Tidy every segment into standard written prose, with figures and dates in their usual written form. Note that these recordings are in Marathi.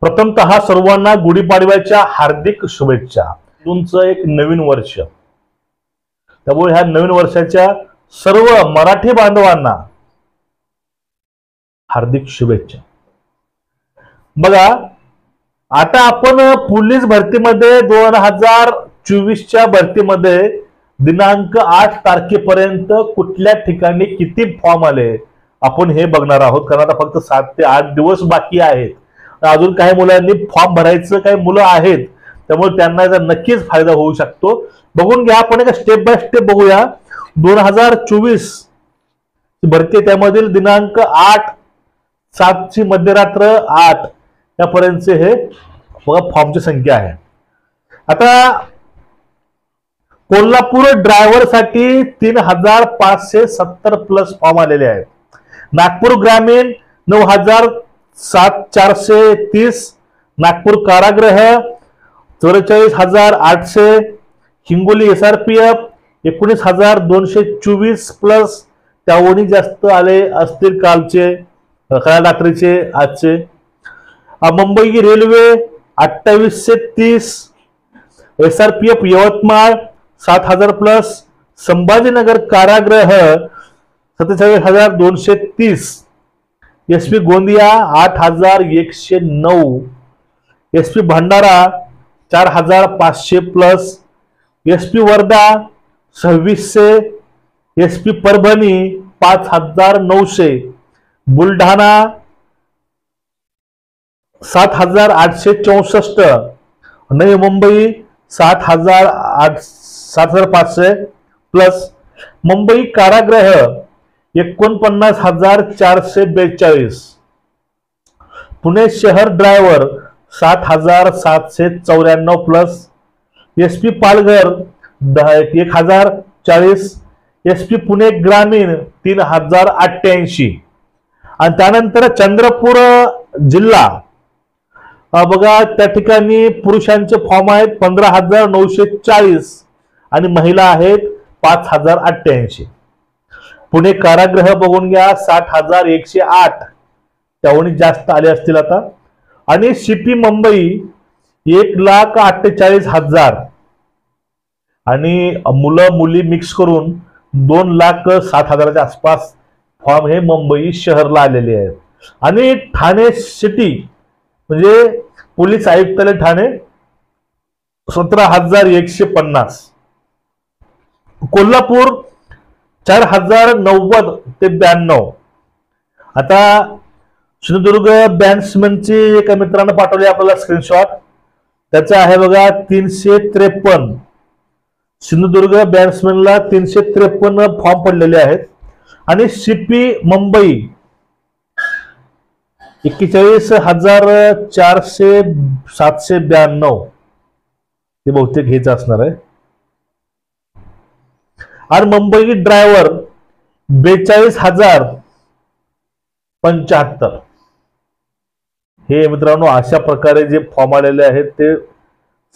प्रथमतः सर्वांना गुढीपाडव्याच्या हार्दिक शुभेच्छा। तुमचं एक नवीन वर्ष, त्यामुळे ह्या नवीन वर्षाच्या सर्व मराठी बांधवांना हार्दिक शुभेच्छा। बघा, आता आपण पोलीस भरतीमध्ये 2024च्या भरतीमध्ये दिनांक 8 तारखेपर्यंत कुठल्या ठिकाणी किती फॉर्म आले आपण हे बघणार आहोत। कारण आता फक्त 7 ते 8 दिवस बाकी आहेत। अजून काही मुलांनी फॉर्म भरायचं काही मुलं आहेत, त्यामुळे त्यांना याचा नक्कीच फायदा होऊ शकतो। बघून घ्या, आपण एक स्टेप बाय स्टेप बघूया। 2024 भरती, त्यामधील दिनांक 8/7 ची मध्यरात्र 8 यापर्यंतचे हे बघा फॉर्मची संख्या आहे। आता कोल्हापूर ड्रायव्हर साठी 3570 प्लस फॉर्म आलेले आहेत। नागपूर ग्रामीण 9430, नागपूर कारागृह 44800, हिंगोली SRPF 19224 प्लस, त्याहूनही जास्त आले असतील कालचे, काल रात्रीचे, आजचे। Mumbai railway 2830, SRPF Yavatmal 7000 plus, Sambhajinagar कारागृह 47230, SP Gondia 8109, SP Bhandara 4500 plus, SP Wardha 2600, SP Parbhani 5900, Buldhana 7864, Navi Mumbai 7500 plus, Mumbai कारागृह 49442, पुणे शहर driver 7794 plus, SP Palghar 1040, SP Pune ग्रामीण 3088। आणि त्यानंतर चंद्रपूर जिल्हा बघा, त्या ठिकाणी पुरुषांचे फॉर्म आहेत 15940 आणि महिला आहेत 5088। पुणे कारागृह बघून घ्या 60108, त्याहून जास्त आले असतील आता। आणि CP मुंबई 1,48,000 आणि मुलं मुली मिक्स करून 2,07,000च्या आसपास फॉर्म हे मुंबई शहरला आलेले आहेत। आणि ठाणे सिटी म्हणजे पोलीस आयुक्तालय ठाणे 17,150, कोल्हापूर 4090 ते 92। आता सिंधुदुर्ग बॅट्समनची एका मित्रांना पाठवली आपल्याला स्क्रीनशॉट, त्याचा आहे बघा 353। सिंधुदुर्ग बॅट्समनला 353 फॉर्म पडलेले आहेत। आणि CP मुंबई 41,792, ते बहुतेक हेच असणार आहे। आणि मुंबई ड्रायव्हर 42,075। हे मित्रांनो, अशा प्रकारे जे फॉर्म आलेले आहेत ते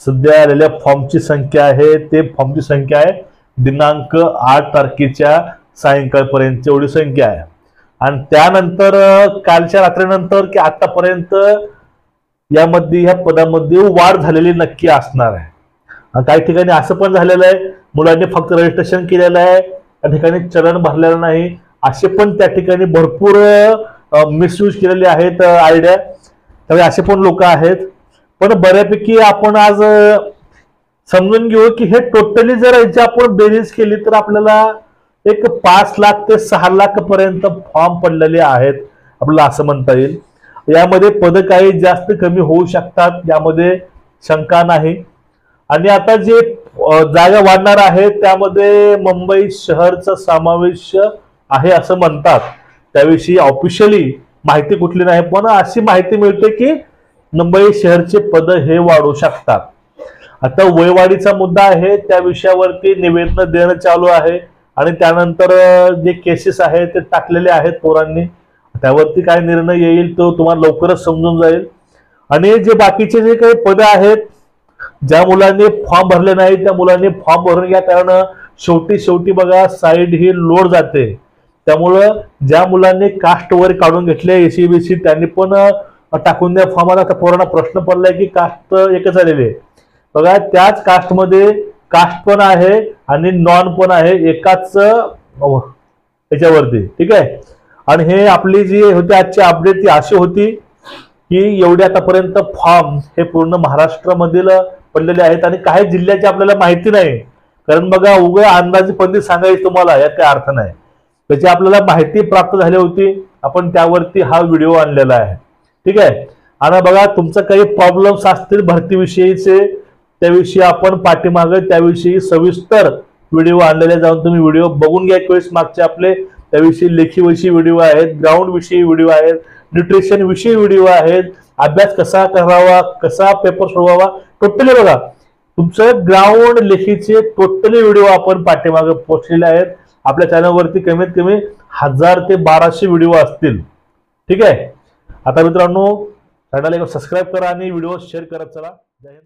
सध्या आलेल्या फॉर्मची संख्या आहे। ते फॉर्मची संख्या आहे दिनांक 8 तारखेच्या सायंकाळपर्यंत एवढी संख्या आहे। आणि त्यानंतर कालच्या रात्रीनंतर की आतापर्यंत यामध्ये ह्या पदामध्ये वाढ झालेली नक्की असणार आहे। काही ठिकाणी असं पण झालेलं आहे, मुलांनी फक्त रजिस्ट्रेशन केलेलं आहे, त्या ठिकाणी चलन भरलेलं नाही, असे पण त्या ठिकाणी भरपूर मिसयूज केलेले आहेत आयडिया, त्यामुळे असे पण लोक आहेत। पण बऱ्यापैकी आपण आज समजून घेऊ की हे टोटली जर याची आपण बेरीज केली तर आपल्याला एक 5 लाख ते 6 लाख पर्यंत फॉर्म पडलेले आहेत, आपल्याला असं म्हणता येईल। यामध्ये पद काही जास्त कमी होऊ शकतात, यामध्ये शंका नाही। आणि आता जे जागा वाढणार आहे त्यामध्ये मुंबई शहरचा समावेश आहे असं म्हणतात, त्याविषयी ऑफिशियली माहिती कुठली नाही, पण अशी माहिती मिळते की मुंबई शहरचे पद हे वाढू शकतात। आता वयवाढीचा मुद्दा आहे, त्या विषयावरती निवेदन देणं चालू आहे। आणि त्यानंतर जे केसेस आहेत ते टाकलेले आहेत पोरांनी, त्यावरती काय निर्णय येईल तो तुम्हाला लवकरच समजून जाईल। आणि जे बाकीचे जे काही पद आहेत, ज्या मुलांनी फॉर्म भरले नाही त्या मुलांनी फॉर्म भरून घ्या, कारण शेवटी बघा साईड ही लोड जाते। त्यामुळे ज्या मुलांनी कास्ट वर काढून घेतले SC BC त्यांनी पण टाकून द्या फॉर्माला. आता पोरांना प्रश्न पडलाय की कास्ट एकच आलेली आहे. बघा त्याच कास्टमध्ये कास्ट पण आहे आणि नॉन पण आहे एकाच याच्यावरती. ठीक आहे. आणि हे आपली जी होती आजची अपडेट ती अशी होती की एवढे आतापर्यंत फॉर्म हे पूर्ण महाराष्ट्रामधील पडलेले आहेत आणि काही जिल्ह्याची आपल्याला माहिती नाही. कारण बघा उगा अंदाजी पद्धत सांगायची तुम्हाला यात काही अर्थ नाही. त्याची आपल्याला माहिती प्राप्त झाली होती, आपण त्यावरती हा व्हिडिओ आणलेला आहे. ठीक आहे. आणि बघा तुमचं काही प्रॉब्लेम्स असतील भरतीविषयीचे त्याविषयी आपण पाठीमागे त्याविषयी सविस्तर व्हिडिओ आणलेले, जाऊन तुम्ही व्हिडिओ बघून घ्या. एक वेळेस मागचे आपले त्याविषयी लेखीविषयी व्हिडिओ आहेत, ग्राउंड विषयी व्हिडिओ आहेत, न्यूट्रिशन विषयी व्हिडिओ आहेत, अभ्यास कसा करावा, कसा पेपर सोडवावा, टोटली बघा तुमचं ग्राउंड लेखीचे टोटली व्हिडिओ आपण पाठीमागे पोहोचलेले आहेत. आपल्या चॅनलवरती कमीत कमी 1000 ते 1200 व्हिडिओ असतील. ठीक आहे. आता मित्रांनो चॅनल एक सबस्क्राईब करा आणि व्हिडिओ शेअर करत चला. जय हिंद.